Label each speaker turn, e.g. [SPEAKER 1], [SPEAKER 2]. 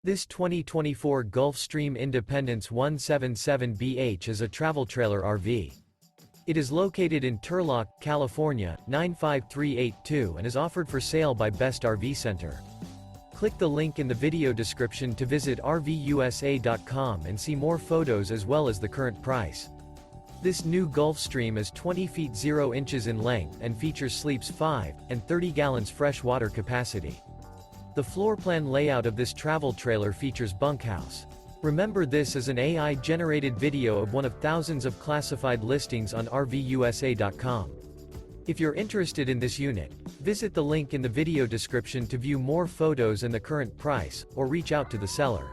[SPEAKER 1] This 2024 Gulfstream Independence 177BH is a travel trailer RV. It is located in Turlock, California, 95382 and is offered for sale by Best RV Center. Click the link in the video description to visit RVUSA.com and see more photos as well as the current price. This new Gulfstream is 20 feet 0 inches in length and features sleeps 5 and 30 gallons fresh water capacity. The floor plan layout of this travel trailer features Bunkhouse. Remember, this is an AI-generated video of one of thousands of classified listings on RVUSA.com. If you're interested in this unit, visit the link in the video description to view more photos and the current price, or reach out to the seller.